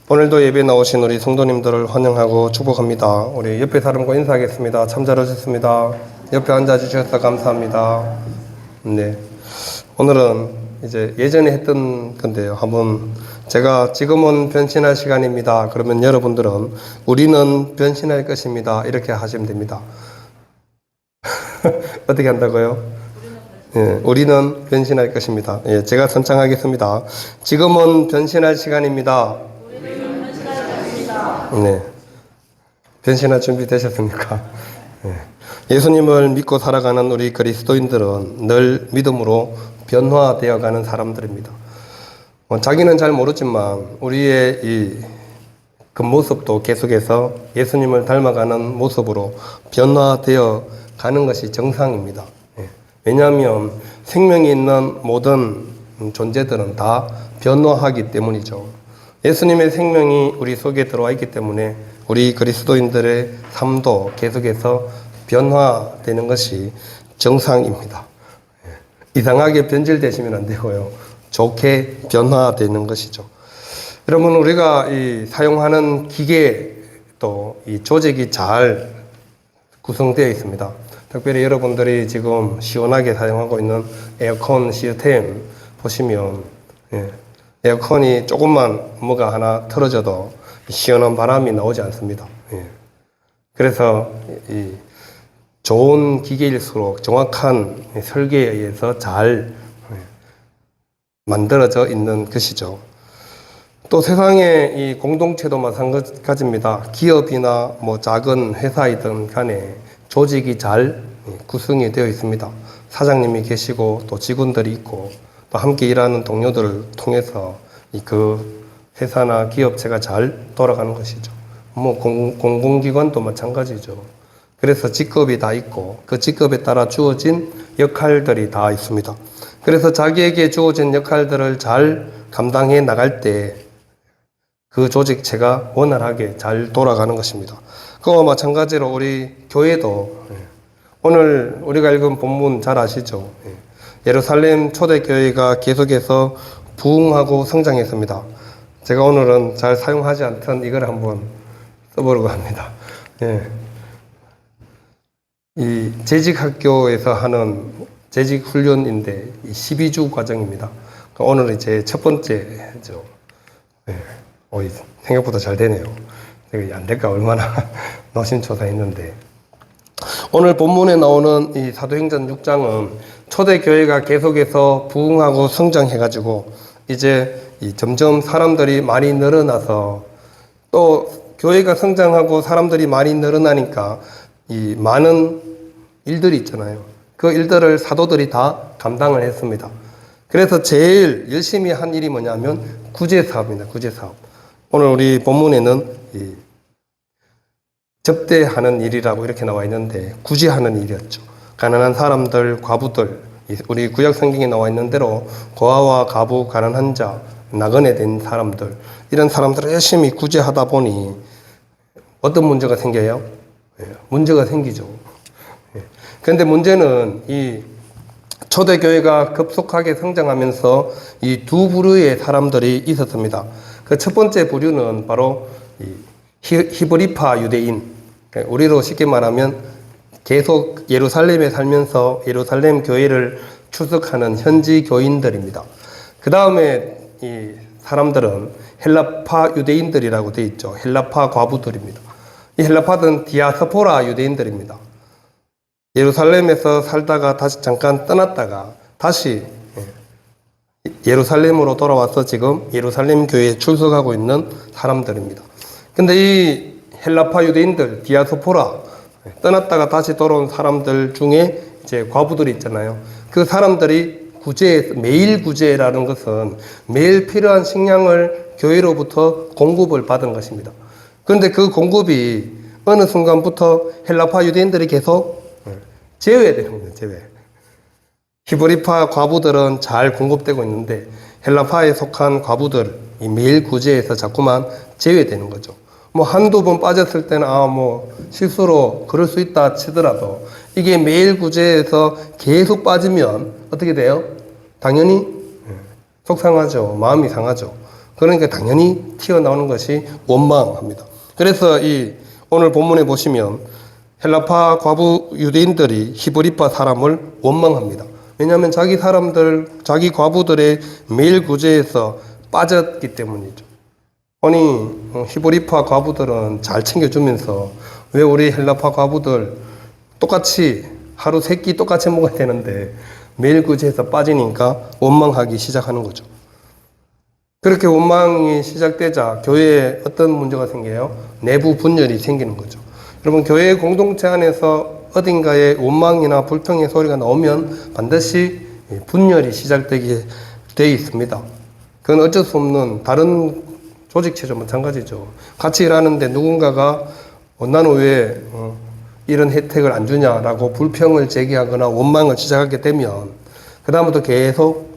오늘도 예배 나오신 우리 성도님들을 환영하고 축복합니다. 우리 옆에 사람과 인사하겠습니다. 참 잘오셨습니다. 옆에 앉아주셔서 감사합니다. 네. 오늘은 이제 예전에 했던 건데요. 한번 제가 지금은 변신할 시간입니다. 그러면 여러분들은 우리는 변신할 것입니다. 이렇게 하시면 됩니다. 어떻게 한다고요? 예, 우리는 변신할 것입니다. 예, 제가 선창하겠습니다. 지금은 변신할 시간입니다. 네. 변신할 준비 되셨습니까? 네. 예수님을 믿고 살아가는 우리 그리스도인들은 늘 믿음으로 변화되어 가는 사람들입니다. 자기는 잘 모르지만 우리의 이 겉모습도 계속해서 예수님을 닮아가는 모습으로 변화되어 가는 것이 정상입니다. 네. 왜냐하면 생명이 있는 모든 존재들은 다 변화하기 때문이죠. 예수님의 생명이 우리 속에 들어와 있기 때문에 우리 그리스도인들의 삶도 계속해서 변화되는 것이 정상입니다. 이상하게 변질되시면 안 되고요. 좋게 변화되는 것이죠. 여러분, 우리가 사용하는 기계 또 이 조직이 잘 구성되어 있습니다. 특별히 여러분들이 지금 시원하게 사용하고 있는 에어컨 시스템 보시면 에어컨이 조금만 뭐가 하나 틀어져도 시원한 바람이 나오지 않습니다. 그래서 이 좋은 기계일수록 정확한 설계에 의해서 잘 만들어져 있는 것이죠. 또 세상의 이 공동체도 마찬가지입니다. 기업이나 뭐 작은 회사이든 간에 조직이 잘 구성이 되어 있습니다. 사장님이 계시고 또 직원들이 있고 또 함께 일하는 동료들을 통해서 그 회사나 기업체가 잘 돌아가는 것이죠. 뭐 공공기관도 마찬가지죠. 그래서 직급이 다 있고 그 직급에 따라 주어진 역할들이 다 있습니다. 그래서 자기에게 주어진 역할들을 잘 감당해 나갈 때 그 조직체가 원활하게 잘 돌아가는 것입니다. 그와 마찬가지로 우리 교회도 오늘 우리가 읽은 본문 잘 아시죠? 예루살렘 초대교회가 계속해서 부흥하고 성장했습니다. 제가 오늘은 잘 사용하지 않던 이걸 한번 써보려고 합니다. 이 재직학교에서 하는 재직훈련인데 12주 과정입니다. 오늘은 제 첫 번째죠. 생각보다 잘 되네요. 안 될까 얼마나 노심초사했는데. 오늘 본문에 나오는 이 사도행전 6장은 초대교회가 계속해서 부흥하고 성장해가지고 이제 점점 사람들이 많이 늘어나서 또 교회가 성장하고 사람들이 많이 늘어나니까 이 많은 일들이 있잖아요. 그 일들을 사도들이 다 감당을 했습니다. 그래서 제일 열심히 한 일이 뭐냐면 구제사업입니다. 구제사업. 오늘 우리 본문에는 이 접대하는 일이라고 이렇게 나와 있는데 구제하는 일이었죠. 가난한 사람들, 과부들, 우리 구약 성경에 나와 있는 대로 고아와 가부, 가난한 자, 나그네 된 사람들, 이런 사람들을 열심히 구제하다 보니 어떤 문제가 생겨요? 문제가 생기죠. 그런데 문제는 이 초대교회가 급속하게 성장하면서 이 두 부류의 사람들이 있었습니다. 그 첫 번째 부류는 바로 히브리파 유대인, 우리로 쉽게 말하면 계속 예루살렘에 살면서 예루살렘 교회를 출석하는 현지 교인들입니다. 그 다음에 이 사람들은 헬라파 유대인들이라고 되어 있죠. 헬라파 과부들입니다. 이 헬라파는 디아스포라 유대인들입니다. 예루살렘에서 살다가 다시 잠깐 떠났다가 다시 예루살렘으로 돌아와서 지금 예루살렘 교회에 출석하고 있는 사람들입니다. 근데 이 헬라파 유대인들, 디아스포라, 떠났다가 다시 돌아온 사람들 중에 이제 과부들이 있잖아요. 그 사람들이 매일 구제라는 것은 매일 필요한 식량을 교회로부터 공급을 받은 것입니다. 그런데 그 공급이 어느 순간부터 헬라파 유대인들이 계속 제외되는 거예요. 제외. 히브리파 과부들은 잘 공급되고 있는데 헬라파에 속한 과부들, 이 매일 구제에서 자꾸만 제외되는 거죠. 뭐 한두 번 빠졌을 때는 실수로 그럴 수 있다 치더라도 이게 매일 구제에서 계속 빠지면 어떻게 돼요? 당연히 속상하죠. 마음이 상하죠. 그러니까 당연히 튀어나오는 것이 원망합니다. 그래서 이 오늘 본문에 보시면 헬라파 과부 유대인들이 히브리파 사람을 원망합니다. 왜냐하면 자기 사람들, 자기 과부들의 매일 구제에서 빠졌기 때문이죠. 아니 히브리파 과부들은 잘 챙겨주면서 왜 우리 헬라파 과부들 똑같이 하루 3끼 똑같이 먹어야 되는데 매일 구제에서 빠지니까 원망하기 시작하는 거죠. 그렇게 원망이 시작되자 교회에 어떤 문제가 생겨요? 내부 분열이 생기는 거죠. 여러분 교회 공동체 안에서 어딘가에 원망이나 불평의 소리가 나오면 반드시 분열이 시작되게 돼 있습니다. 그건 어쩔 수 없는 다른 조직체도 마찬가지죠. 같이 일하는데 누군가가 나는 왜 이런 혜택을 안 주냐라고 불평을 제기하거나 원망을 시작하게 되면 그 다음부터 계속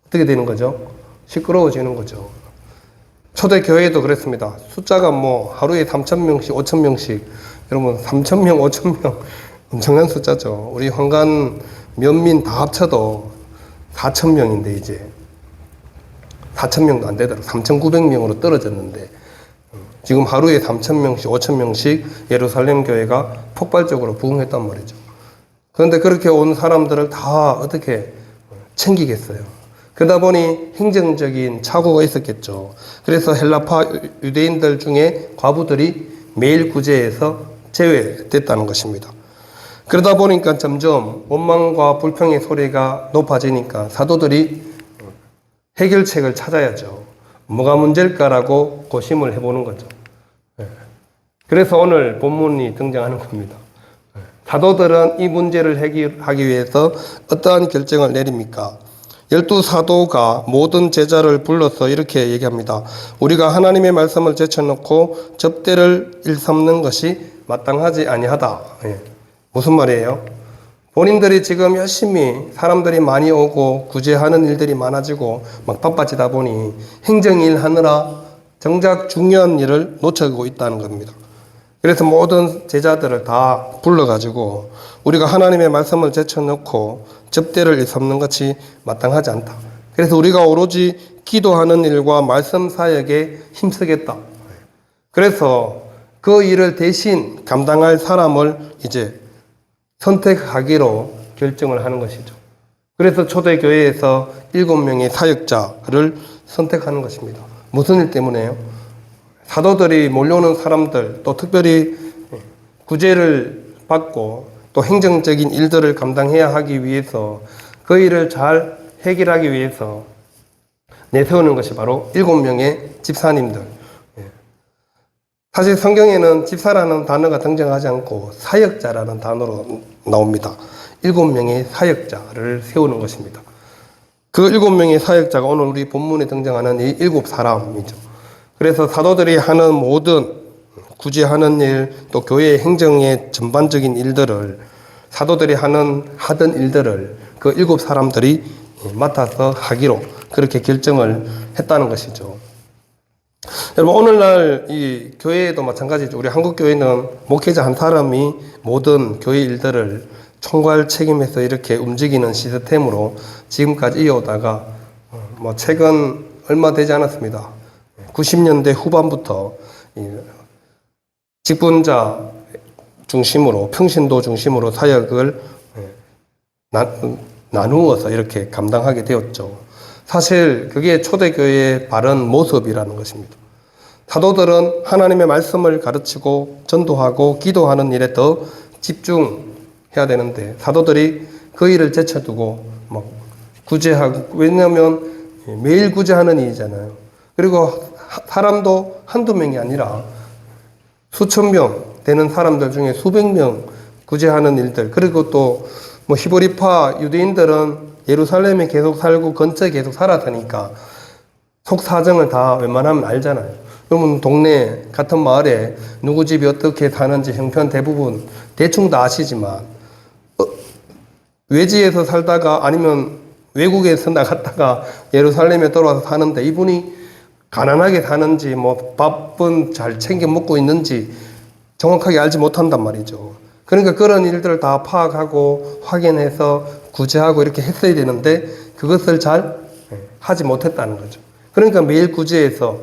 어떻게 되는 거죠? 시끄러워지는 거죠. 초대교회도 그랬습니다. 숫자가 뭐 하루에 3,000명씩, 5,000명씩. 여러분 3,000명, 5,000명 엄청난 숫자죠. 우리 황간 면민 다 합쳐도 4,000명인데 이제 4,000명도 안 되더라고요. 3,900명으로 떨어졌는데 지금 하루에 3,000명씩, 5,000명씩 예루살렘 교회가 폭발적으로 부흥했단 말이죠. 그런데 그렇게 온 사람들을 다 어떻게 챙기겠어요? 그러다 보니 행정적인 착오가 있었겠죠. 그래서 헬라파 유대인들 중에 과부들이 매일 구제에서 제외됐다는 것입니다. 그러다 보니까 점점 원망과 불평의 소리가 높아지니까 사도들이 해결책을 찾아야죠. 뭐가 문제일까라고 고심을 해보는 거죠. 그래서 오늘 본문이 등장하는 겁니다. 사도들은 이 문제를 해결하기 위해서 어떠한 결정을 내립니까? 12사도가 모든 제자를 불러서 이렇게 얘기합니다. 우리가 하나님의 말씀을 제쳐놓고 접대를 일삼는 것이 마땅하지 아니하다. 무슨 말이에요? 본인들이 지금 열심히 사람들이 많이 오고 구제하는 일들이 많아지고 막 바빠지다 보니 행정일 하느라 정작 중요한 일을 놓치고 있다는 겁니다. 그래서 모든 제자들을 다 불러가지고 우리가 하나님의 말씀을 제쳐놓고 접대를 일삼는 것이 마땅하지 않다. 그래서 우리가 오로지 기도하는 일과 말씀 사역에 힘쓰겠다. 그래서 그 일을 대신 감당할 사람을 이제 선택하기로 결정을 하는 것이죠. 그래서 초대교회에서 7명의 사역자를 선택하는 것입니다. 무슨 일 때문에요? 사도들이 몰려오는 사람들, 또 특별히 구제를 받고 또 행정적인 일들을 감당해야 하기 위해서 그 일을 잘 해결하기 위해서 내세우는 것이 바로 7명의 집사님들. 사실 성경에는 집사라는 단어가 등장하지 않고 사역자라는 단어로 나옵니다. 7명의 사역자를 세우는 것입니다. 그 7명의 사역자가 오늘 우리 본문에 등장하는 이 7사람이죠. 그래서 사도들이 하는 모든 구제하는 일, 또 교회의 행정의 전반적인 일들을 사도들이 하던 일들을 그 7사람들이 맡아서 하기로 그렇게 결정을 했다는 것이죠. 여러분 오늘날 이 교회에도 마찬가지죠. 우리 한국교회는 목회자 한 사람이 모든 교회 일들을 총괄 책임해서 이렇게 움직이는 시스템으로 지금까지 이어오다가 뭐 최근 얼마 되지 않았습니다. 90년대 후반부터 직분자 중심으로 평신도 중심으로 사역을 나누어서 이렇게 감당하게 되었죠. 사실 그게 초대교회의 바른 모습이라는 것입니다. 사도들은 하나님의 말씀을 가르치고 전도하고 기도하는 일에 더 집중해야 되는데 사도들이 그 일을 제쳐두고 막 구제하고, 왜냐하면 매일 구제하는 일이잖아요. 그리고 사람도 한두 명이 아니라 수천 명 되는 사람들 중에 수백 명 구제하는 일들, 그리고 또 뭐 히브리파 유대인들은 예루살렘에 계속 살고 근처에 계속 살았으니까 속 사정을 다 웬만하면 알잖아요. 그러면 동네 같은 마을에 누구 집이 어떻게 사는지 형편 대부분 대충 다 아시지만 외지에서 살다가 아니면 외국에서 나갔다가 예루살렘에 돌아와서 사는데 이분이 가난하게 사는지 뭐 밥은 잘 챙겨 먹고 있는지 정확하게 알지 못한단 말이죠. 그러니까 그런 일들을 다 파악하고 확인해서 구제하고 이렇게 했어야 되는데 그것을 잘 하지 못했다는 거죠. 그러니까 매일 구제에서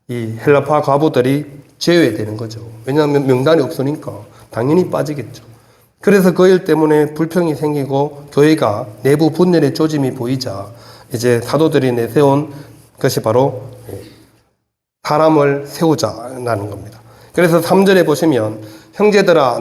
이 헬라파 과부들이 제외되는 거죠. 왜냐하면 명단이 없으니까 당연히 빠지겠죠. 그래서 그 일 때문에 불평이 생기고 교회가 내부 분열의 조짐이 보이자 이제 사도들이 내세운 것이 바로 사람을 세우자라는 겁니다. 그래서 3절에 보시면 형제들아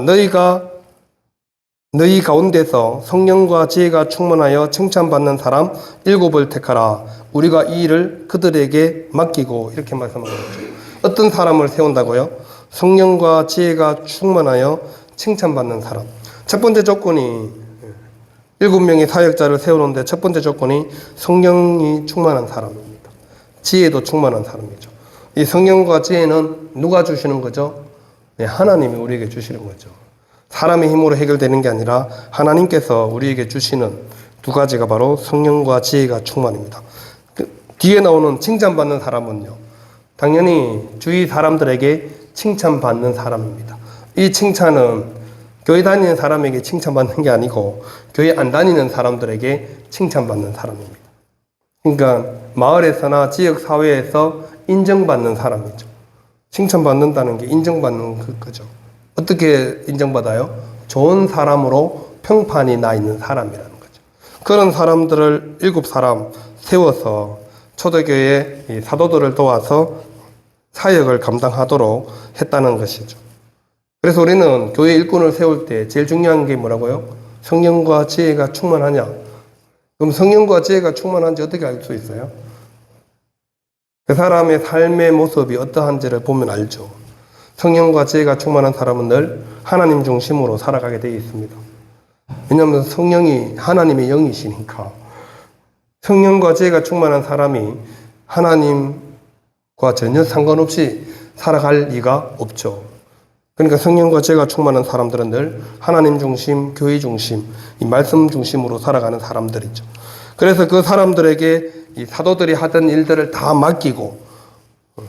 너희 가운데서 성령과 지혜가 충만하여 칭찬받는 사람 7을 택하라. 우리가 이 일을 그들에게 맡기고 이렇게 말씀하고 있죠. 어떤 사람을 세운다고요? 성령과 지혜가 충만하여 칭찬받는 사람. 첫 번째 조건이 7명의 사역자를 세우는데 첫 번째 조건이 성령이 충만한 사람입니다. 지혜도 충만한 사람이죠. 이 성령과 지혜는 누가 주시는 거죠? 네, 하나님이 우리에게 주시는 거죠. 사람의 힘으로 해결되는 게 아니라 하나님께서 우리에게 주시는 두 가지가 바로 성령과 지혜가 충만입니다. 뒤에 나오는 칭찬받는 사람은요, 당연히 주위 사람들에게 칭찬받는 사람입니다. 이 칭찬은 교회 다니는 사람에게 칭찬받는 게 아니고 교회 안 다니는 사람들에게 칭찬받는 사람입니다. 그러니까 마을에서나 지역 사회에서 인정받는 사람이죠. 칭찬받는다는 게 인정받는 거죠. 어떻게 인정받아요? 좋은 사람으로 평판이 나 있는 사람이라는 거죠. 그런 사람들을 7사람 세워서 초대교회 사도들을 도와서 사역을 감당하도록 했다는 것이죠. 그래서 우리는 교회 일꾼을 세울 때 제일 중요한 게 뭐라고요? 성령과 지혜가 충만하냐? 그럼 성령과 지혜가 충만한지 어떻게 알 수 있어요? 그 사람의 삶의 모습이 어떠한지를 보면 알죠. 성령과 지혜가 충만한 사람은 늘 하나님 중심으로 살아가게 되어 있습니다. 왜냐하면 성령이 하나님의 영이시니까. 성령과 지혜가 충만한 사람이 하나님과 전혀 상관없이 살아갈 리가 없죠. 그러니까 성령과 지혜가 충만한 사람들은 늘 하나님 중심, 교회 중심, 이 말씀 중심으로 살아가는 사람들이죠. 그래서 그 사람들에게 이 사도들이 하던 일들을 다 맡기고,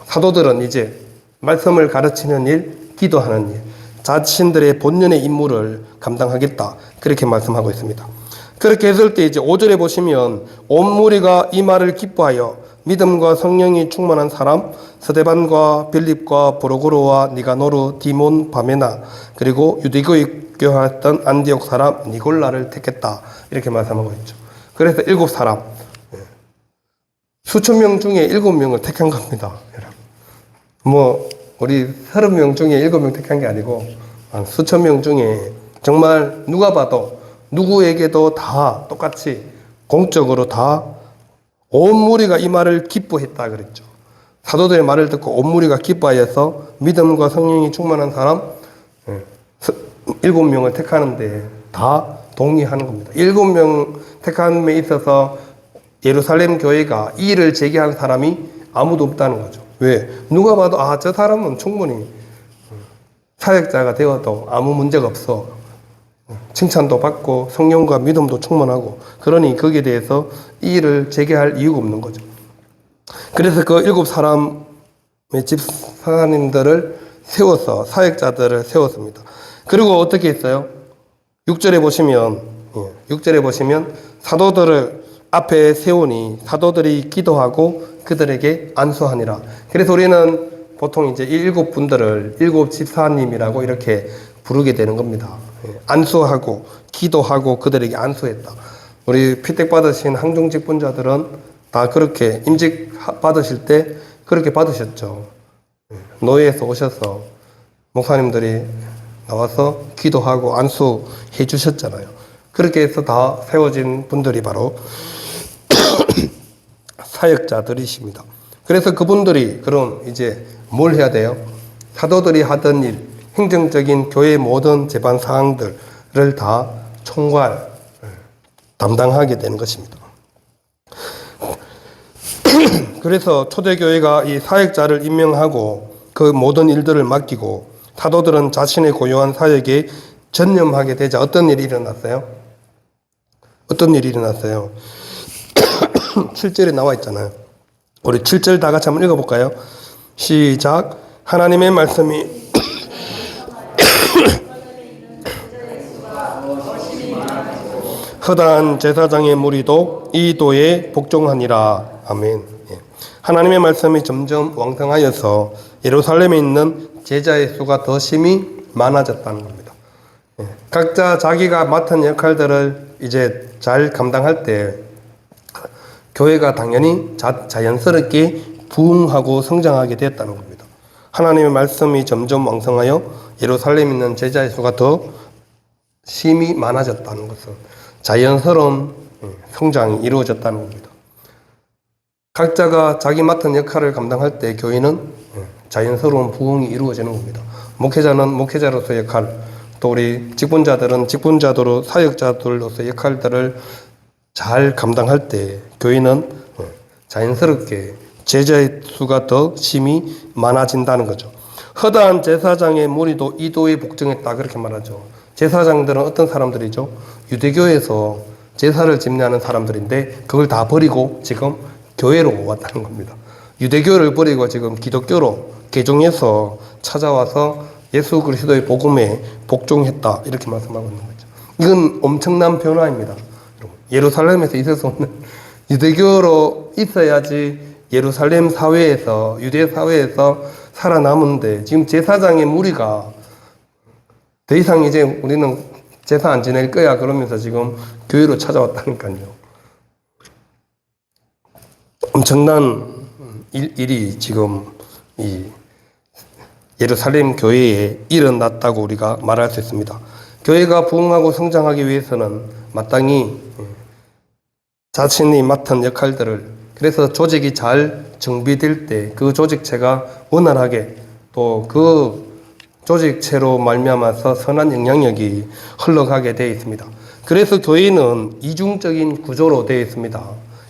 사도들은 이제 말씀을 가르치는 일, 기도하는 일, 자신들의 본연의 임무를 감당하겠다. 그렇게 말씀하고 있습니다. 그렇게 했을 때 이제 5절에 보시면 온 무리가 이 말을 기뻐하여 믿음과 성령이 충만한 사람 스데반과 빌립과 브로고로와 니가노르, 디몬, 바메나 그리고 유대교에 교회했던 안디옥 사람 니골라를 택했다. 이렇게 말씀하고 있죠. 그래서 7사람, 수천 명 중에 7명을 택한 겁니다. 우리 30명 중에 7명 택한 게 아니고 수천 명 중에 정말 누가 봐도 누구에게도 다 똑같이 공적으로 다 온 무리가 이 말을 기뻐했다 그랬죠. 사도들의 말을 듣고 온 무리가 기뻐하여서 믿음과 성령이 충만한 사람 7명을 택하는데 다 동의하는 겁니다. 7명 택함에 있어서 예루살렘 교회가 이 일을 제기한 사람이 아무도 없다는 거죠. 왜? 누가 봐도 저 사람은 충분히 사역자가 되어도 아무 문제가 없어. 칭찬도 받고 성령과 믿음도 충만하고 그러니 거기에 대해서 이 일을 제기할 이유가 없는 거죠. 그래서 그 7사람의 집사님들을 세워서 사역자들을 세웠습니다. 그리고 어떻게 했어요? 6절에 보시면 사도들을 앞에 세우니 사도들이 기도하고 그들에게 안수하니라. 그래서 우리는 보통 이제 이 7분들을 7 집사님이라고 이렇게 부르게 되는 겁니다. 안수하고 기도하고 그들에게 안수했다. 우리 피택 받으신 항중직 분자들은 다 그렇게 임직 받으실 때 그렇게 받으셨죠. 노예에서 오셔서 목사님들이 나와서 기도하고 안수해 주셨잖아요. 그렇게 해서 다 세워진 분들이 바로 사역자들이십니다. 그래서 그분들이 그럼 이제 뭘 해야 돼요? 사도들이 하던 일, 행정적인 교회의 모든 재반 사항들을 다 총괄, 담당하게 되는 것입니다. 그래서 초대교회가 이 사역자를 임명하고 그 모든 일들을 맡기고 사도들은 자신의 고유한 사역에 전념하게 되자 어떤 일이 일어났어요? 7절에 나와 있잖아요. 우리 7절 다 같이 한번 읽어볼까요? 시작. 하나님의 말씀이 허다한 제사장의 무리도 이 도에 복종하니라. 아멘. 하나님의 말씀이 점점 왕성하여서 예루살렘에 있는 제자의 수가 더 심히 많아졌다는 겁니다. 각자 자기가 맡은 역할들을 이제 잘 감당할 때 교회가 당연히 자연스럽게 부흥하고 성장하게 되었다는 겁니다. 하나님의 말씀이 점점 왕성하여 예루살렘에 있는 제자의 수가 더 심히 많아졌다는 것은 자연스러운 성장이 이루어졌다는 겁니다. 각자가 자기 맡은 역할을 감당할 때 교회는 자연스러운 부흥이 이루어지는 겁니다. 목회자는 목회자로서의 역할, 또 우리 직분자들은 직분자도로 사역자들로서의 역할들을 잘 감당할 때 교회는 자연스럽게 제자의 수가 더 심히 많아진다는 거죠. 허다한 제사장의 무리도 이도에 복종했다 그렇게 말하죠. 제사장들은 어떤 사람들이죠? 유대교에서 제사를 집례하는 사람들인데 그걸 다 버리고 지금 교회로 왔다는 겁니다. 유대교를 버리고 지금 기독교로 개종해서 찾아와서 예수 그리스도의 복음에 복종했다 이렇게 말씀하고 있는 거죠. 이건 엄청난 변화입니다. 예루살렘에서 있을 수 없는, 유대교로 있어야지 예루살렘 사회에서, 유대 사회에서 살아남은데 지금 제사장의 무리가 더 이상 이제 우리는 제사 안 지낼 거야 그러면서 지금 교회로 찾아왔다니까요. 엄청난 일이 지금 이 예루살렘 교회에 일어났다고 우리가 말할 수 있습니다. 교회가 부흥하고 성장하기 위해서는 마땅히 자신이 맡은 역할들을, 그래서 조직이 잘 정비될 때 그 조직체가 원활하게 또 그 조직체로 말미암아서 선한 영향력이 흘러가게 되어 있습니다. 그래서 교회는 이중적인 구조로 되어 있습니다.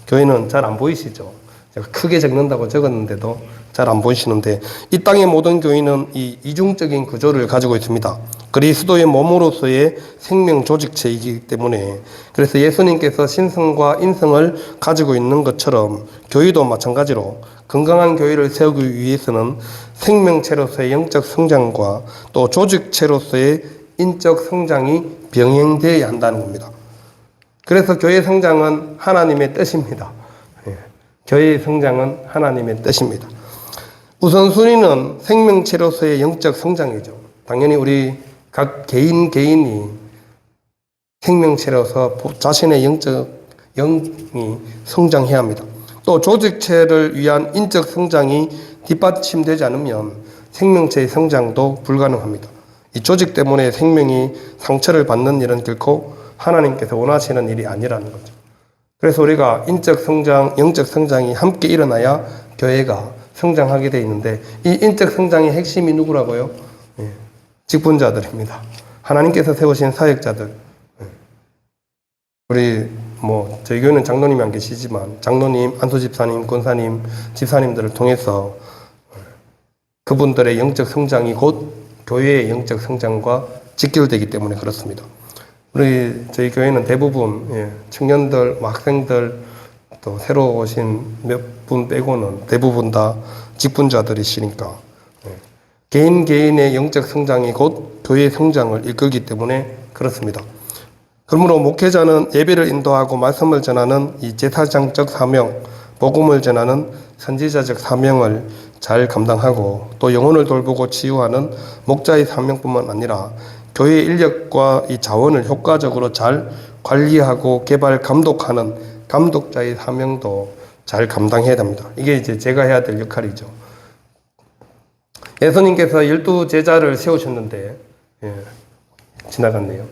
교회는 잘 안 보이시죠? 제가 크게 적는다고 적었는데도 잘 안 보이시는데, 이 땅의 모든 교회는 이 이중적인 구조를 가지고 있습니다. 그리스도의 몸으로서의 생명 조직체이기 때문에, 그래서 예수님께서 신성과 인성을 가지고 있는 것처럼 교회도 마찬가지로 건강한 교회를 세우기 위해서는 생명체로서의 영적 성장과 또 조직체로서의 인적 성장이 병행되어야 한다는 겁니다. 그래서 교회 성장은 하나님의 뜻입니다. 교회의 성장은 하나님의 뜻입니다. 우선순위는 생명체로서의 영적 성장이죠. 당연히 우리 각 개인이 생명체로서 자신의 영이 성장해야 합니다. 또 조직체를 위한 인적 성장이 뒷받침되지 않으면 생명체의 성장도 불가능합니다. 이 조직 때문에 생명이 상처를 받는 일은 결코 하나님께서 원하시는 일이 아니라는 거죠. 그래서 우리가 인적 성장, 영적 성장이 함께 일어나야 교회가 성장하게 되어 있는데, 이 인적 성장의 핵심이 누구라고요? 직분자들입니다. 하나님께서 세우신 사역자들. 우리 저희 교회는 장로님이 안 계시지만 장로님, 안수집사님, 권사님, 집사님들을 통해서 그분들의 영적 성장이 곧 교회의 영적 성장과 직결되기 때문에 그렇습니다. 저희 교회는 대부분 청년들, 학생들, 또 새로 오신 몇 분 빼고는 대부분 다 직분자들이시니까 개인의 영적 성장이 곧 교회의 성장을 이끌기 때문에 그렇습니다. 그러므로 목회자는 예배를 인도하고 말씀을 전하는 이 제사장적 사명, 복음을 전하는 선지자적 사명을 잘 감당하고, 또 영혼을 돌보고 치유하는 목자의 사명뿐만 아니라 교회의 인력과 이 자원을 효과적으로 잘 관리하고 개발, 감독하는 감독자의 사명도 잘 감당해야 됩니다. 이게 이제 제가 해야 될 역할이죠. 예수님께서 12제자를 세우셨는데, 지나갔네요.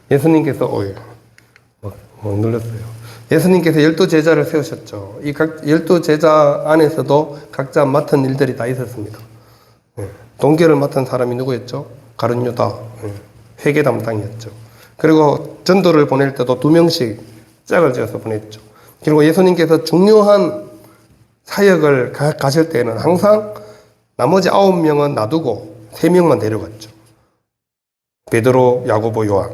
예수님께서, 눌렀어요. 예수님께서 12제자를 세우셨죠. 이 각 12제자 안에서도 각자 맡은 일들이 다 있었습니다. 동계를 맡은 사람이 누구였죠? 가룟 유다, 회계 담당이었죠. 그리고 전도를 보낼 때도 2명씩 짝을 지어서 보냈죠. 그리고 예수님께서 중요한 사역을 가실 때는 항상 나머지 9명은 놔두고 3명만 데려갔죠. 베드로, 야고보, 요한.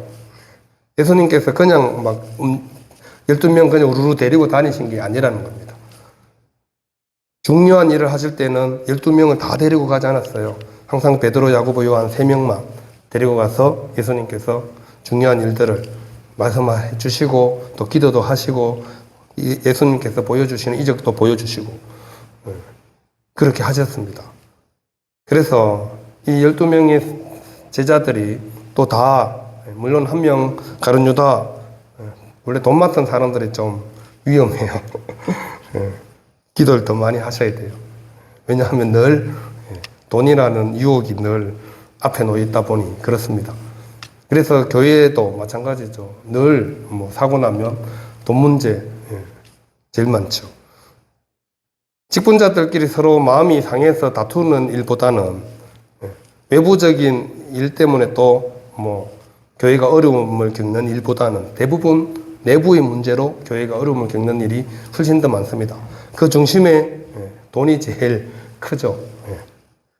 예수님께서 그냥 12명 그냥 우르르 데리고 다니신 게 아니라는 겁니다. 중요한 일을 하실 때는 12명을 다 데리고 가지 않았어요. 항상 베드로, 야고보, 요한 3명만 데리고 가서 예수님께서 중요한 일들을 말씀해 주시고, 또 기도도 하시고, 예수님께서 보여주시는 이적도 보여주시고 그렇게 하셨습니다. 그래서 이 12명의 제자들이 또 다, 물론 한 명 가룟 유다, 원래 돈 많던 사람들이 좀 위험해요. 기도를 더 많이 하셔야 돼요. 왜냐하면 늘 돈이라는 유혹이 늘 앞에 놓여 있다 보니 그렇습니다. 그래서 교회도 마찬가지죠. 늘 뭐 사고 나면 돈 문제 제일 많죠. 직분자들끼리 서로 마음이 상해서 다투는 일보다는 외부적인 일 때문에 또 뭐 교회가 어려움을 겪는 일보다는 대부분 내부의 문제로 교회가 어려움을 겪는 일이 훨씬 더 많습니다. 그 중심에 돈이 제일 크죠.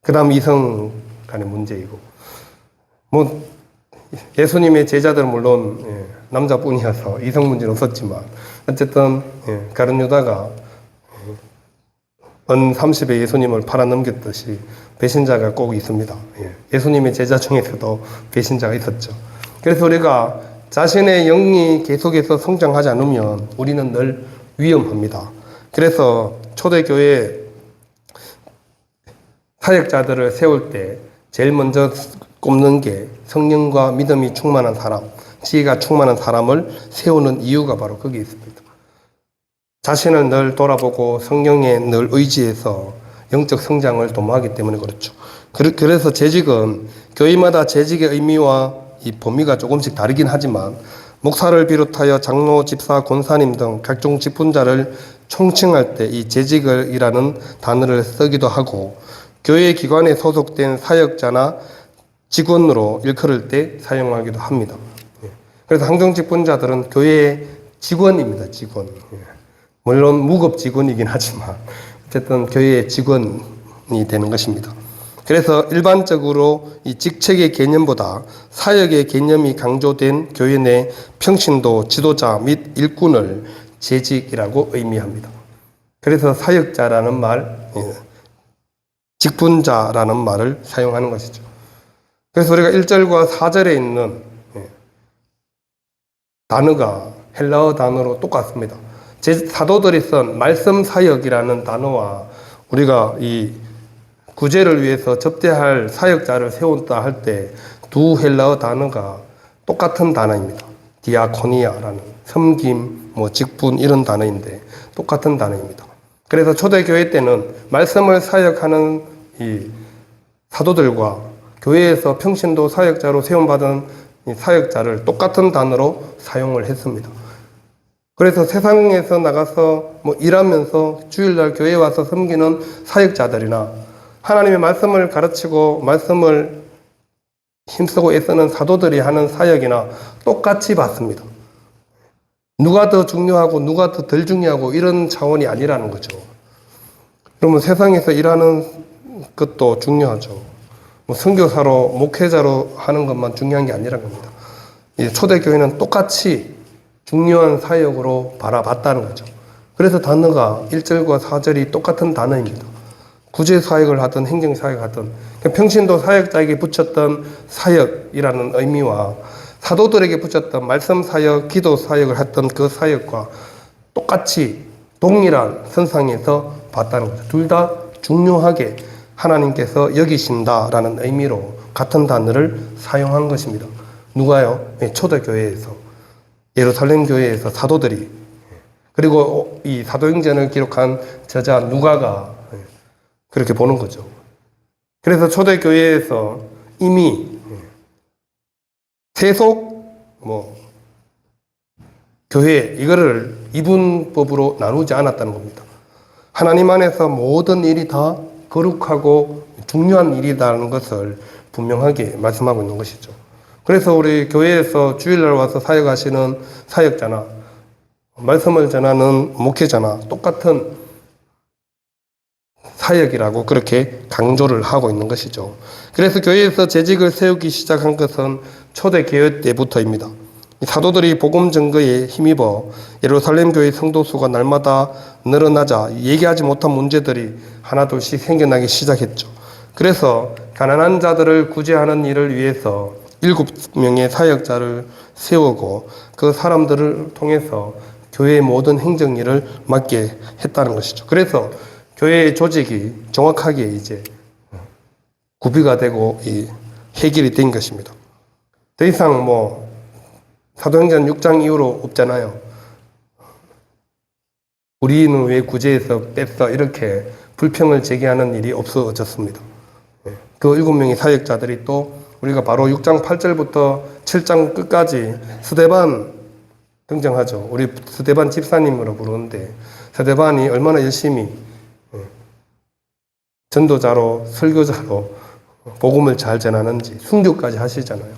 그 다음 이성 간의 문제이고. 뭐, 예수님의 제자들은 물론 남자뿐이어서 이성 문제는 없었지만, 어쨌든, 가룟 유다가 은 30에 예수님을 팔아넘겼듯이 배신자가 꼭 있습니다. 예수님의 제자 중에서도 배신자가 있었죠. 그래서 우리가 자신의 영이 계속해서 성장하지 않으면 우리는 늘 위험합니다. 그래서 초대교회 사역자들을 세울 때 제일 먼저 꼽는 게 성령과 믿음이 충만한 사람, 지혜가 충만한 사람을 세우는 이유가 바로 거기에 있습니다. 자신을 늘 돌아보고 성령에 늘 의지해서 영적 성장을 도모하기 때문에 그렇죠. 그래서 재직은 교회마다 재직의 의미와 이 범위가 조금씩 다르긴 하지만 목사를 비롯하여 장로, 집사, 권사님 등 각종 직분자를 총칭할 때 이 재직이라는 단어를 쓰기도 하고 교회 기관에 소속된 사역자나 직원으로 일컬을 때 사용하기도 합니다. 그래서 항정 직분자들은 교회의 직원입니다. 직원. 물론 무급 직원이긴 하지만 어쨌든 교회의 직원이 되는 것입니다. 그래서 일반적으로 이 직책의 개념보다 사역의 개념이 강조된 교회 내 평신도, 지도자 및 일꾼을 재직이라고 의미합니다. 그래서 사역자라는 말, 직분자라는 말을 사용하는 것이죠. 그래서 우리가 1절과 4절에 있는 단어가 헬라어 단어로 똑같습니다. 사도들이 쓴 말씀 사역이라는 단어와 우리가 이 구제를 위해서 접대할 사역자를 세운다 할 때 두 헬라어 단어가 똑같은 단어입니다. 디아코니아라는 섬김, 직분 이런 단어인데 똑같은 단어입니다. 그래서 초대교회 때는 말씀을 사역하는 이 사도들과 교회에서 평신도 사역자로 세움받은 이 사역자를 똑같은 단어로 사용을 했습니다. 그래서 세상에서 나가서 일하면서 주일날 교회에 와서 섬기는 사역자들이나 하나님의 말씀을 가르치고 말씀을 힘쓰고 애쓰는 사도들이 하는 사역이나 똑같이 받습니다. 누가 더 중요하고 누가 더 덜 중요하고 이런 차원이 아니라는 거죠. 그러면 세상에서 일하는 것도 중요하죠. 선교사로 목회자로 하는 것만 중요한 게 아니라는 겁니다. 초대교회는 똑같이 중요한 사역으로 바라봤다는 거죠. 그래서 단어가 1절과 4절이 똑같은 단어입니다. 구제 사역을 하든 행정 사역을 하든 평신도 사역자에게 붙였던 사역이라는 의미와 사도들에게 붙였던 말씀 사역, 기도 사역을 했던 그 사역과 똑같이 동일한 선상에서 봤다는 거죠. 둘 다 중요하게 하나님께서 여기신다라는 의미로 같은 단어를 사용한 것입니다. 누가요? 초대교회에서, 예루살렘 교회에서 사도들이, 그리고 이 사도행전을 기록한 저자 누가가 그렇게 보는 거죠. 그래서 초대교회에서 이미 세속, 교회, 이거를 이분법으로 나누지 않았다는 겁니다. 하나님 안에서 모든 일이 다 거룩하고 중요한 일이라는 것을 분명하게 말씀하고 있는 것이죠. 그래서 우리 교회에서 주일날 와서 사역하시는 사역자나 말씀을 전하는 목회자나 똑같은 사역이라고 그렇게 강조를 하고 있는 것이죠. 그래서 교회에서 재직을 세우기 시작한 것은 초대교회 때부터입니다. 사도들이 복음 증거에 힘입어 예루살렘 교회 성도 수가 날마다 늘어나자 얘기하지 못한 문제들이 하나둘씩 생겨나기 시작했죠. 그래서 가난한 자들을 구제하는 일을 위해서 7명의 사역자를 세우고 그 사람들을 통해서 교회의 모든 행정일을 맡게 했다는 것이죠. 그래서 교회의 조직이 정확하게 이제 구비가 되고 해결이 된 것입니다. 더 이상 사도행전 6장 이후로 없잖아요. 우리는 왜 구제해서 뺐어? 이렇게 불평을 제기하는 일이 없어졌습니다. 그 7명의 사역자들이 또 우리가 바로 6장 8절부터 7장 끝까지 스데반 등장하죠. 우리 스데반 집사님으로 부르는데 스데반이 얼마나 열심히 전도자로 설교자로 복음을 잘 전하는지 순교까지 하시잖아요.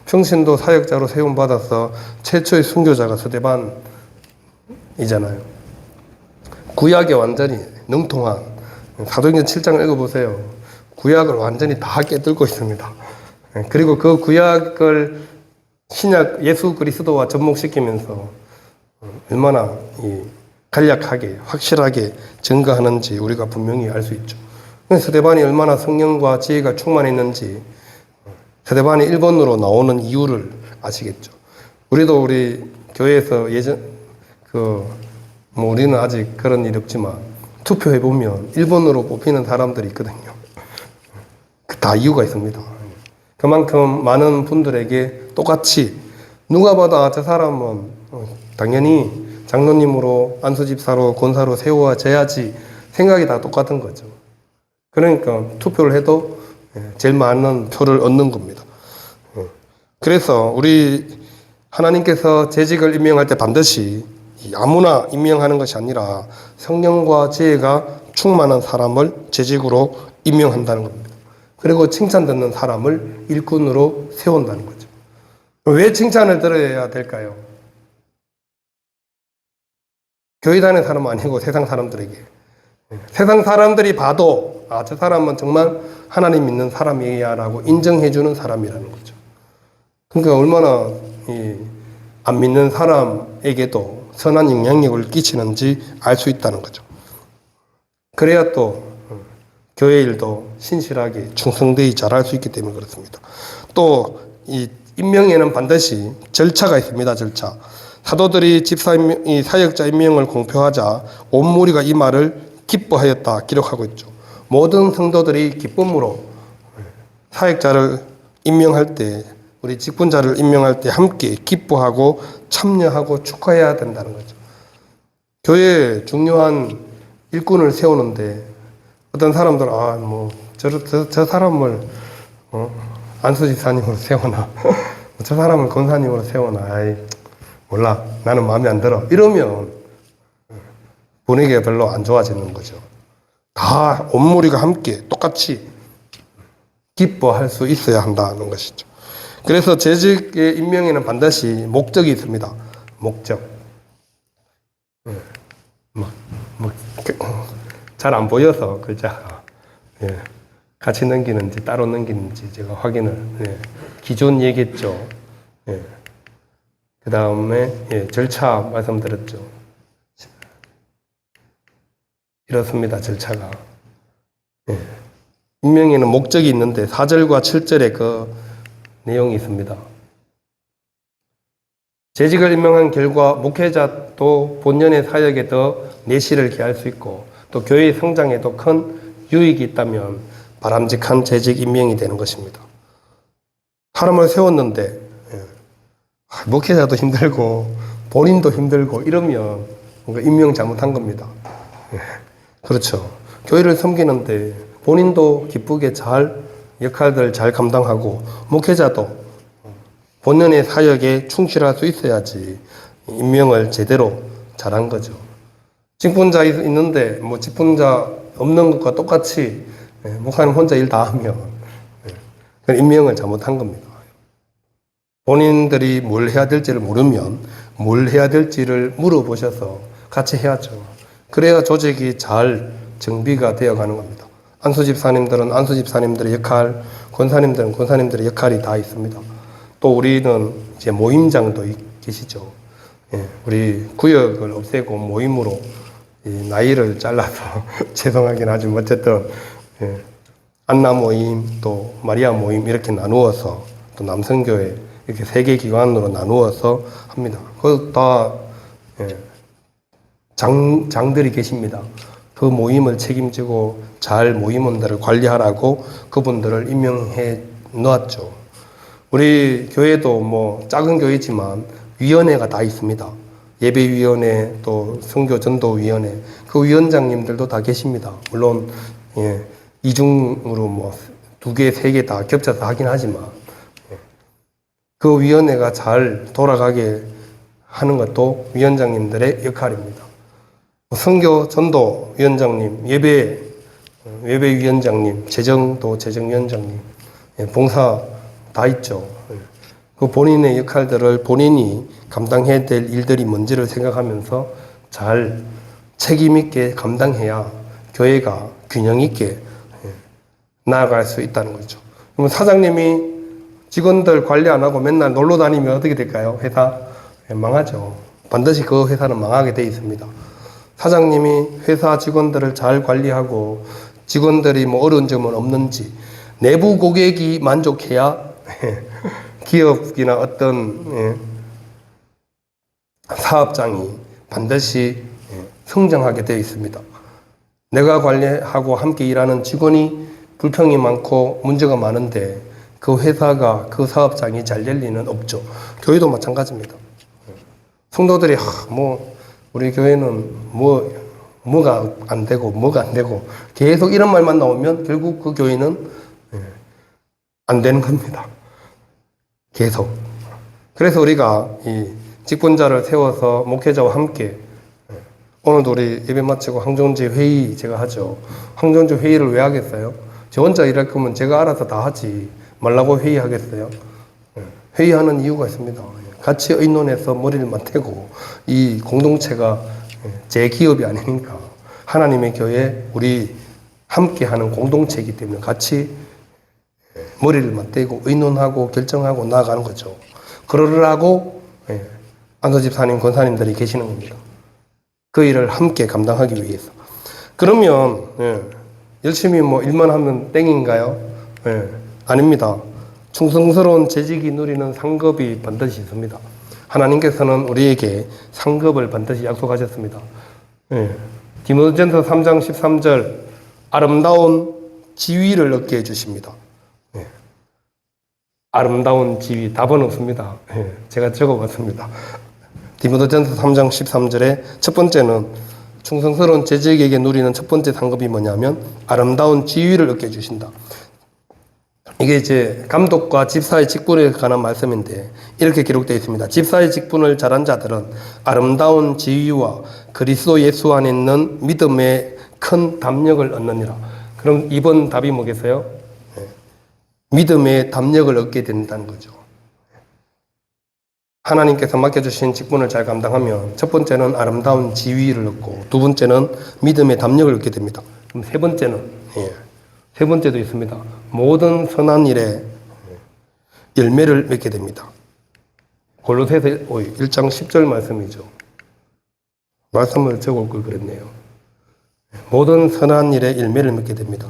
평신도 사역자로 세움받아서 최초의 순교자가 스데반이잖아요. 구약에 완전히 능통한 사도행전 7장을 읽어보세요. 구약을 완전히 다 깨뚫고 있습니다. 그리고 그 구약을 신약 예수 그리스도와 접목시키면서 얼마나 간략하게 확실하게 증거하는지 우리가 분명히 알 수 있죠. 스데반이 얼마나 성령과 지혜가 충만했는지 스데반이 1번으로 나오는 이유를 아시겠죠. 우리도 우리 교회에서 우리는 아직 그런 일이 없지만 투표해보면 1번으로 뽑히는 사람들이 있거든요. 다 이유가 있습니다. 그만큼 많은 분들에게 똑같이 누가 봐도 저 사람은 당연히 장로님으로 안수집사로 권사로 세워져야지 생각이 다 똑같은 거죠. 그러니까 투표를 해도 제일 많은 표를 얻는 겁니다. 그래서 우리 하나님께서 재직을 임명할 때 반드시 아무나 임명하는 것이 아니라 성령과 지혜가 충만한 사람을 재직으로 임명한다는 겁니다. 그리고 칭찬 듣는 사람을 일꾼으로 세운다는 거죠. 왜 칭찬을 들어야 될까요? 교회 다니는 사람 아니고 세상 사람들에게. 세상 사람들이 봐도 저 사람은 정말 하나님 믿는 사람이야 라고 인정해주는 사람이라는 거죠. 그러니까 얼마나 안 믿는 사람에게도 선한 영향력을 끼치는지 알 수 있다는 거죠. 그래야 또 교회 일도 신실하게 충성되이 잘할 수 있기 때문에 그렇습니다. 또 이 임명에는 반드시 절차가 있습니다. 절차. 사도들이 사역자 임명을 공표하자 온 무리가 이 말을 기뻐하였다 기록하고 있죠. 모든 성도들이 기쁨으로 사역자를 임명할 때, 우리 직분자를 임명할 때 함께 기뻐하고 참여하고 축하해야 된다는 거죠. 교회에 중요한 일꾼을 세우는데 어떤 사람들은 저 사람을 안수집사님으로 세워놔. 저 사람을 권사님으로 세워놔. 몰라. 나는 마음에 안 들어. 이러면 분위기가 별로 안 좋아지는 거죠. 다 온무리가 함께 똑같이 기뻐할 수 있어야 한다는 것이죠. 그래서 재직의 임명에는 반드시 목적이 있습니다. 목적. 잘 안 보여서 글자가 같이 넘기는지 따로 넘기는지 제가 확인을 기존 얘기했죠. 그 다음에 절차 말씀드렸죠. 이렇습니다. 절차가. 임명에는 목적이 있는데 4절과 7절에 그 내용이 있습니다. 재직을 임명한 결과 목회자도 본연의 사역에 더 내실을 기할 수 있고 또 교회의 성장에도 큰 유익이 있다면 바람직한 재직 임명이 되는 것입니다. 사람을 세웠는데 목회자도 힘들고 본인도 힘들고 이러면 뭔가 임명 잘못한 겁니다. 그렇죠. 교회를 섬기는데 본인도 기쁘게 역할들 잘 감당하고 목회자도 본연의 사역에 충실할 수 있어야지 임명을 제대로 잘한 거죠. 직분자 있는데 직분자 없는 것과 똑같이 목사님 혼자 일 다 하면 임명을 잘못한 겁니다. 본인들이 뭘 해야 될지를 모르면 뭘 해야 될지를 물어보셔서 같이 해야죠. 그래야 조직이 잘 정비가 되어가는 겁니다. 안수집사님들은 안수집사님들의 역할, 권사님들은 권사님들의 역할이 다 있습니다. 또 우리는 이제 모임장도 계시죠. 우리 구역을 없애고 모임으로 나이를 잘라서 죄송하긴 하지만 어쨌든 안나 모임 또 마리아 모임 이렇게 나누어서 또 남성교회 이렇게 3개 기관으로 나누어서 합니다. 그것 다 장들이 계십니다. 그 모임을 책임지고 잘 모임원들을 관리하라고 그분들을 임명해 놓았죠. 우리 교회도 뭐 작은 교회지만 위원회가 다 있습니다. 예배위원회 또 선교전도위원회 그 위원장님들도 다 계십니다. 물론 이중으로 뭐 2개, 3개 다 겹쳐서 하긴 하지만 그 위원회가 잘 돌아가게 하는 것도 위원장님들의 역할입니다. 선교전도위원장님, 예배위원장님, 재정위원장님, 봉사 다 있죠. 그 본인의 역할들을 본인이 감당해야 될 일들이 뭔지를 생각하면서 잘 책임있게 감당해야 교회가 균형있게 나아갈 수 있다는 거죠. 그럼 사장님이 직원들 관리 안 하고 맨날 놀러 다니면 어떻게 될까요? 회사? 망하죠. 반드시 그 회사는 망하게 돼 있습니다. 사장님이 회사 직원들을 잘 관리하고 직원들이 뭐 어려운 점은 없는지 내부 고객이 만족해야 기업이나 어떤 사업장이 반드시 성장하게 되어 있습니다. 내가 관리하고 함께 일하는 직원이 불평이 많고 문제가 많은데 그 회사가 그 사업장이 잘 될 리는 없죠. 교회도 마찬가지입니다. 성도들이 우리 교회는 뭐가 안 되고 계속 이런 말만 나오면 결국 그 교회는 안 되는 겁니다. 계속. 그래서 우리가 이 직분자를 세워서 목회자와 함께 오늘도 우리 예배 마치고 항정제 회의 제가 하죠. 항정제 회의를 왜 하겠어요? 저 혼자 일할 거면 제가 알아서 다 하지 말라고 회의하겠어요? 회의하는 이유가 있습니다. 같이 의논해서 머리를 맞대고 이 공동체가 제 기업이 아니니까 하나님의 교회 우리 함께하는 공동체이기 때문에 같이 머리를 맞대고 의논하고 결정하고 나아가는 거죠. 그러라고 안도 집사님, 권사님들이 계시는 겁니다. 그 일을 함께 감당하기 위해서. 그러면 열심히 일만 하면 땡인가요? 아닙니다. 충성스러운 재직이 누리는 상급이 반드시 있습니다. 하나님께서는 우리에게 상급을 반드시 약속하셨습니다. 디모데전서 3장 13절 아름다운 지위를 얻게 해주십니다. 아름다운 지위 답은 없습니다. 제가 적어봤습니다. 디모데전서 3장 13절에 첫 번째는 충성스러운 재직에게 누리는 첫 번째 상급이 뭐냐면 아름다운 지위를 얻게 해주신다. 이게 이제 감독과 집사의 직분에 관한 말씀인데 이렇게 기록되어 있습니다. 집사의 직분을 잘한 자들은 아름다운 지위와 그리스도 예수 안에 있는 믿음의 큰 담력을 얻느니라. 그럼 이번 답이 뭐겠어요? 믿음의 담력을 얻게 된다는 거죠. 하나님께서 맡겨주신 직분을 잘 감당하면 첫 번째는 아름다운 지위를 얻고 두 번째는 믿음의 담력을 얻게 됩니다. 그럼 세 번째도 있습니다. 모든 선한 일에 열매를 맺게 됩니다. 골로새서 1장 10절 말씀이죠. 말씀을 적을 걸 그랬네요. 모든 선한 일에 열매를 맺게 됩니다.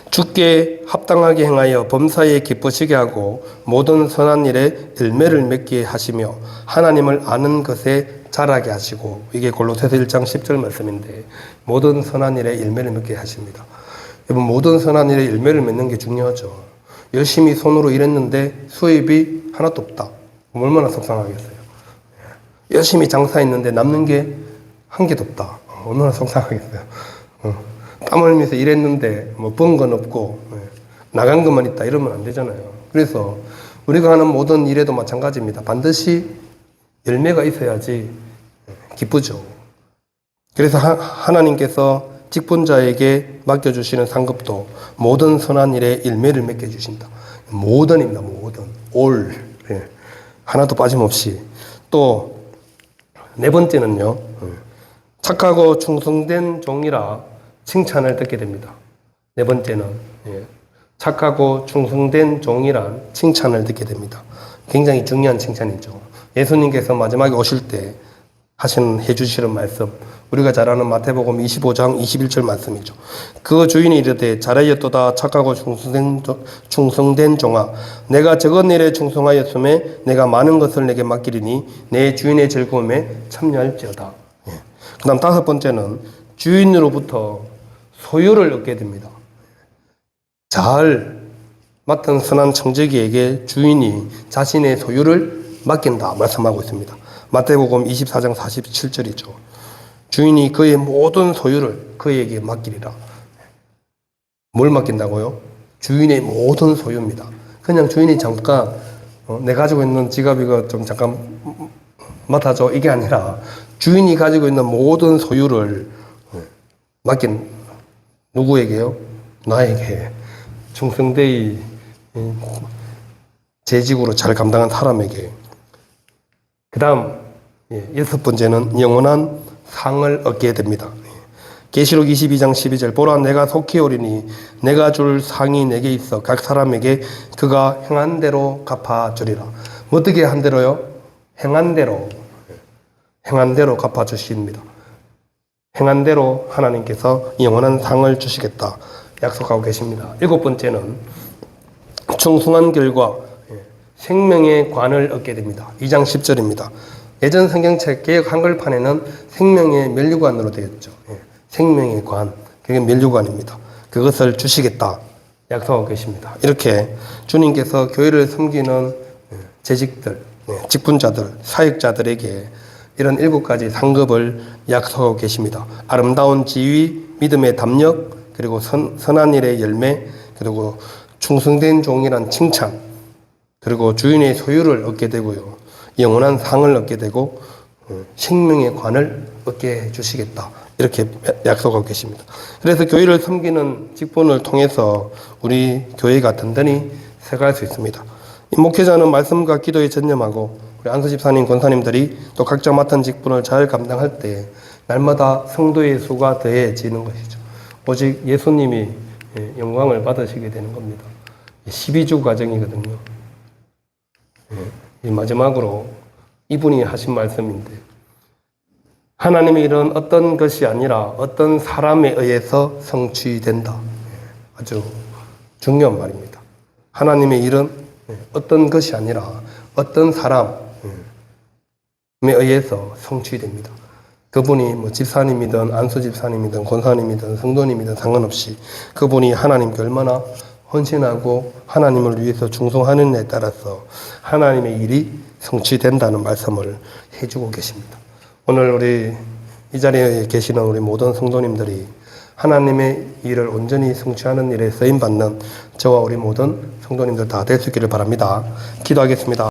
주께 합당하게 행하여 범사에 기쁘시게 하고 모든 선한 일에 열매를 맺게 하시며 하나님을 아는 것에 자라게 하시고 이게 골로새서 1장 10절 말씀인데 모든 선한 일에 열매를 맺게 하십니다. 여러분 모든 선한 일에 열매를 맺는 게 중요하죠. 열심히 손으로 일했는데 수입이 하나도 없다. 얼마나 속상하겠어요. 열심히 장사했는데 남는 게 한 개도 없다. 얼마나 속상하겠어요. 땀 흘리면서 일했는데 번 건 없고 나간 것만 있다 이러면 안 되잖아요. 그래서 우리가 하는 모든 일에도 마찬가지입니다. 반드시 열매가 있어야지 기쁘죠. 그래서 하나님께서 직분자에게 맡겨주시는 상급도 모든 선한 일에 열매를 맺게 해주신다. 모든입니다. 모든. 올. 하나도 빠짐없이. 또 네 번째는요. 착하고 충성된 종이라 칭찬을 듣게 됩니다. 네 번째는 착하고 충성된 종이란 칭찬을 듣게 됩니다. 굉장히 중요한 칭찬이죠. 예수님께서 마지막에 오실 때 해주시는 말씀, 우리가 잘 아는 마태복음 25장 21절 말씀이죠. 그 주인이 이르되 잘하였도다 착하고 충성된 종아, 내가 적은 일에 충성하였음에 내가 많은 것을 내게 맡기리니 내 주인의 즐거움에 참여할지어다. 다음 5번째는 주인으로부터 소유를 얻게 됩니다. 잘 맡은 선한 청지기에게 주인이 자신의 소유를 맡긴다 말씀하고 있습니다. 마태복음 24장 47절이죠. 주인이 그의 모든 소유를 그에게 맡기리라. 뭘 맡긴다고요? 주인의 모든 소유입니다. 그냥 주인이 잠깐 내 가지고 있는 지갑 이거 좀 잠깐 맡아줘 이게 아니라 주인이 가지고 있는 모든 소유를 맡긴 누구에게요? 나에게 충성되이 재직으로 잘 감당한 사람에게. 그 다음 6번째는 영원한 상을 얻게 됩니다. 계시록 22장 12절 보라 내가 속히 오리니 내가 줄 상이 내게 있어 각 사람에게 그가 행한 대로 갚아주리라. 어떻게 한 대로요? 행한 대로 갚아주십니다. 행한 대로 하나님께서 영원한 상을 주시겠다 약속하고 계십니다. 7번째는 충성한 결과 생명의 관을 얻게 됩니다. 2장 10절입니다. 예전 성경책 개역 한글판에는 생명의 면류관으로 되어 있죠. 생명의 관, 그게 면류관입니다. 그것을 주시겠다 약속하고 계십니다. 이렇게 주님께서 교회를 섬기는 재직들, 직분자들, 사역자들에게 이런 7가지 상급을 약속하고 계십니다. 아름다운 지위, 믿음의 담력, 그리고 선한 일의 열매, 그리고 충성된 종이란 칭찬, 그리고 주인의 소유를 얻게 되고요. 영원한 상을 얻게 되고 생명의 관을 얻게 해주시겠다. 이렇게 약속하고 계십니다. 그래서 교회를 섬기는 직분을 통해서 우리 교회가 든든히 세갈 수 있습니다. 이 목회자는 말씀과 기도에 전념하고 우리 안수 집사님, 권사님들이 또 각자 맡은 직분을 잘 감당할 때 날마다 성도의 수가 더해지는 것이죠. 오직 예수님이 영광을 받으시게 되는 겁니다. 12주 과정이거든요. 마지막으로 이분이 하신 말씀인데 하나님의 일은 어떤 것이 아니라 어떤 사람에 의해서 성취된다. 아주 중요한 말입니다. 하나님의 일은 어떤 것이 아니라 어떤 사람에 의해서 성취됩니다. 그분이 뭐 집사님이든 안수 집사님이든 권사님이든 성도님이든 상관없이 그분이 하나님께 얼마나 헌신하고 하나님을 위해서 충성하느냐에 따라서 하나님의 일이 성취된다는 말씀을 해주고 계십니다. 오늘 우리 이 자리에 계시는 우리 모든 성도님들이 하나님의 일을 온전히 성취하는 일에 쓰임받는 저와 우리 모든 성도님들 다 될 수 있기를 바랍니다. 기도하겠습니다.